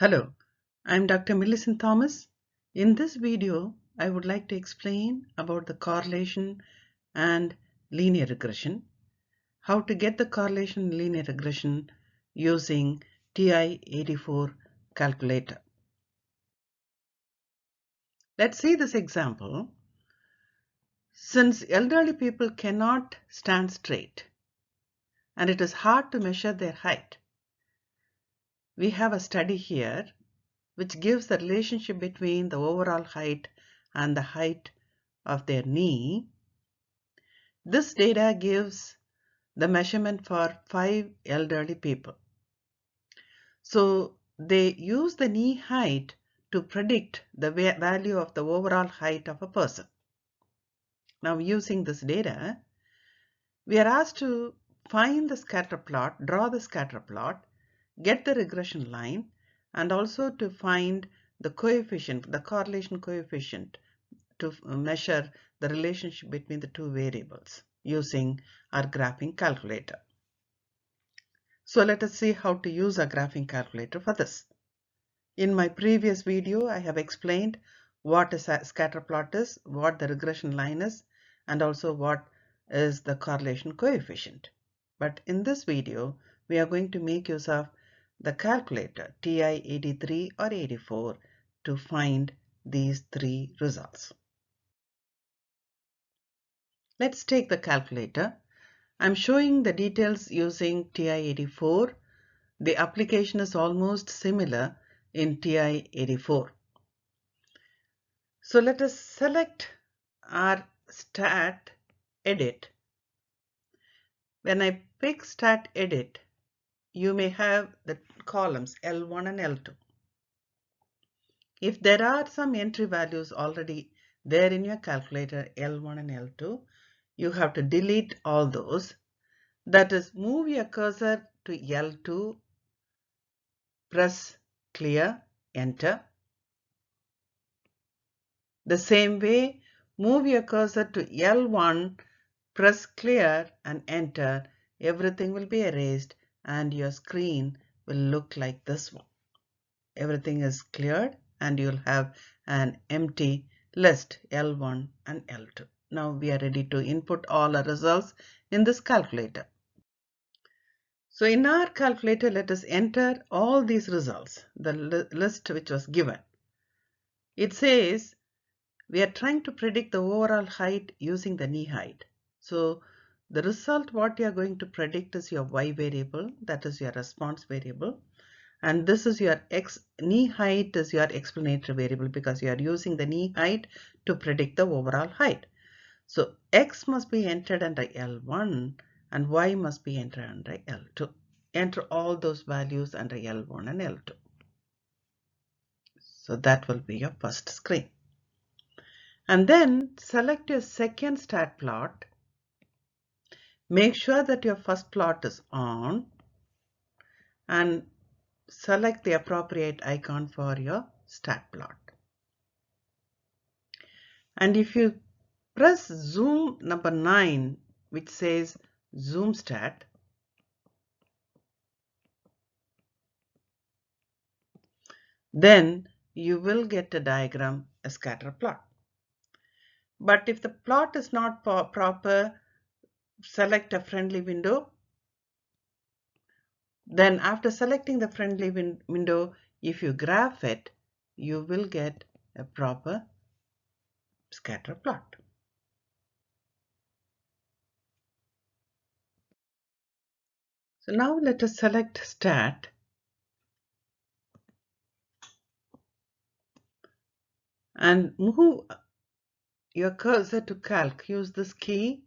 Hello, I'm Dr. Millicent Thomas. In this video, I would like to explain about the correlation and linear regression, how to get the correlation and linear regression using TI84 Calculator. Let's see this example. Since elderly people cannot stand straight and it is hard to measure their height, we have a study here which gives the relationship between the overall height and the height of their knee. This data gives the measurement for 5 elderly people. So they use the knee height to predict the value of the overall height of a person. Now using this data, we are asked to find the scatter plot, draw the scatter plot, get the regression line, and also to find the coefficient, the correlation coefficient, to measure the relationship between the two variables using our graphing calculator. So let us see how to use our graphing calculator for this. In my previous video, I have explained what a scatter plot is, what the regression line is, and also what is the correlation coefficient. But in this video, we are going to make use of the calculator TI83 or 84 to find these three results. Let's take the calculator. I'm showing the details using TI84. The application is almost similar in TI84. So let us select our stat edit. When I pick stat edit, you may have the columns L1 and L2. If there are some entry values already there in your calculator, L1 and L2, you have to delete all those. That is, move your cursor to L2, press clear, enter. The same way, move your cursor to L1, press clear and enter. Everything will be erased and your screen will look like this one. Everything is cleared and you'll have an empty list L1 and L2. Now we are ready to input all our results in this calculator. So in our calculator, let us enter all these results, the list which was given. It says we are trying to predict the overall height using the knee height. So the result what you are going to predict is your y variable, that is your response variable. And this is your knee height is your explanatory variable because you are using the knee height to predict the overall height. So x must be entered under L1 and y must be entered under L2. Enter all those values under L1 and L2. So that will be your first screen. And then select your second stat plot. Make sure that your first plot is on and select the appropriate icon for your stat plot. And if you press zoom number 9, which says zoom stat, then you will get a diagram, a scatter plot. But if the plot is not proper, select a friendly window. Then after selecting the friendly window, if you graph it, you will get a proper scatter plot. So now let us select stat and move your cursor to calc. Use this key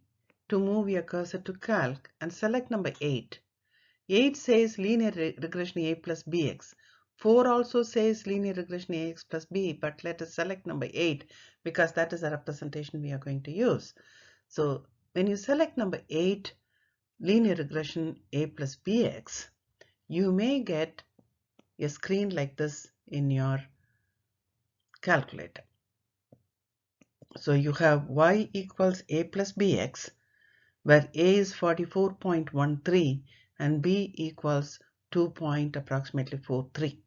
to move your cursor to calc and select number 8. 8 says linear regression A plus bx. 4 also says linear regression ax plus b, but let us select number 8 because that is the representation we are going to use. So when you select number 8, linear regression A plus bx, you may get a screen like this in your calculator. So you have y equals a plus bx, where a is 44.13 and b equals 2.43.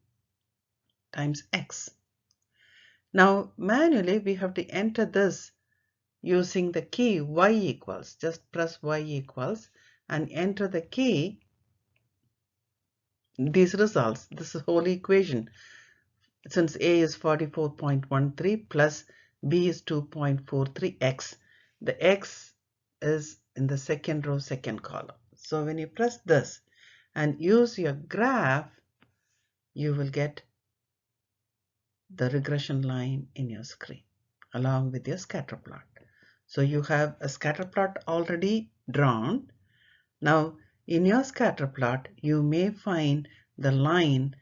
times x. Now manually we have to enter this using the key y equals. Just press y equals and enter the key, these results, this whole equation. Since a is 44.13 plus b is 2.43x, the x is in the second row, second column. So when you press this and use your graph, you will get the regression line in your screen along with your scatter plot. So you have a scatter plot already drawn. Now in your scatter plot you may find the line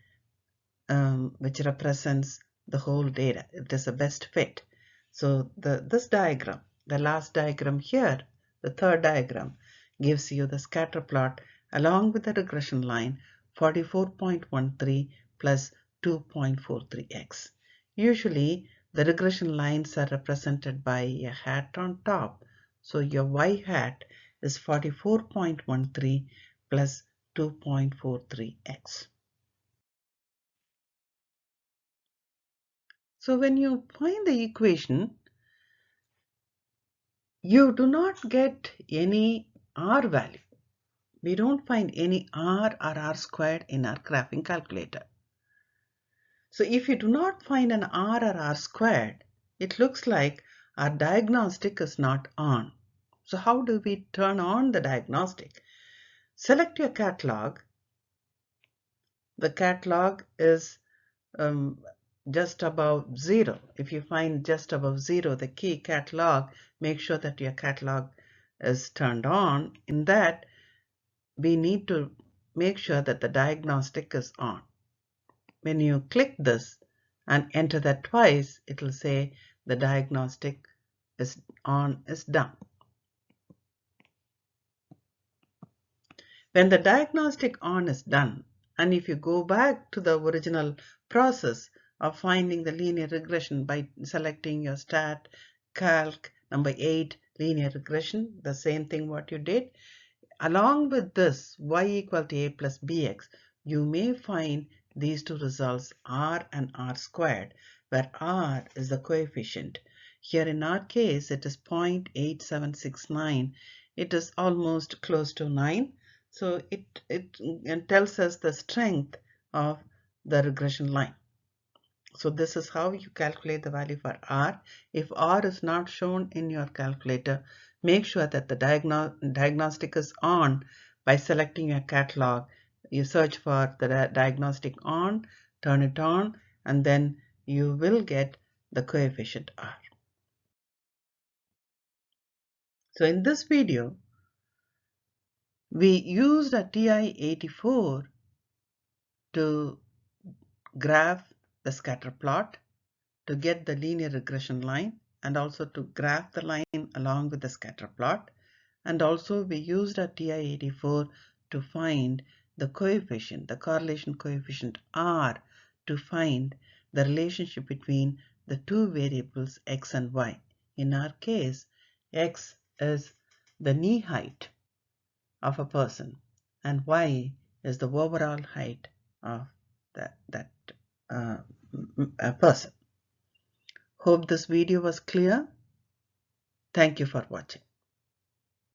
which represents the whole data. It is the best fit. So this diagram, the last diagram here, the third diagram, gives you the scatter plot along with the regression line 44.13 plus 2.43x. Usually the regression lines are represented by a hat on top. So your y hat is 44.13 plus 2.43x. So when you find the equation, you do not get any r value. We don't find any r or r squared in our graphing calculator. So if you do not find an r or r squared, it looks like our diagnostic is not on. So how do we turn on the diagnostic? Select your catalog. The catalog is just above 0. If you find just above 0 the key catalog, make sure that your catalog is turned on. In that, we need to make sure that the diagnostic is on. When you click this and enter that twice, it will say the diagnostic is on, is done. When the diagnostic on is done, and if you go back to the original process of finding the linear regression by selecting your stat, calc, number 8, linear regression, the same thing what you did, along with this y equal to a plus bx, you may find these two results r and r squared, where r is the coefficient. Here in our case it is 0.8769. It is almost close to 9. So it tells us the strength of the regression line. So this is how you calculate the value for r. If r is not shown in your calculator, make sure that the diagnostic is on by selecting your catalog. You search for the diagnostic on, turn it on, and then you will get the coefficient r. So in this video, we used a TI84 to graph the scatter plot, to get the linear regression line, and also to graph the line along with the scatter plot. And also we used a TI84 to find the coefficient, the correlation coefficient r, to find the relationship between the two variables x and y. In our case, x is the knee height of a person and y is the overall height of that person. Hope this video was clear. Thank you for watching.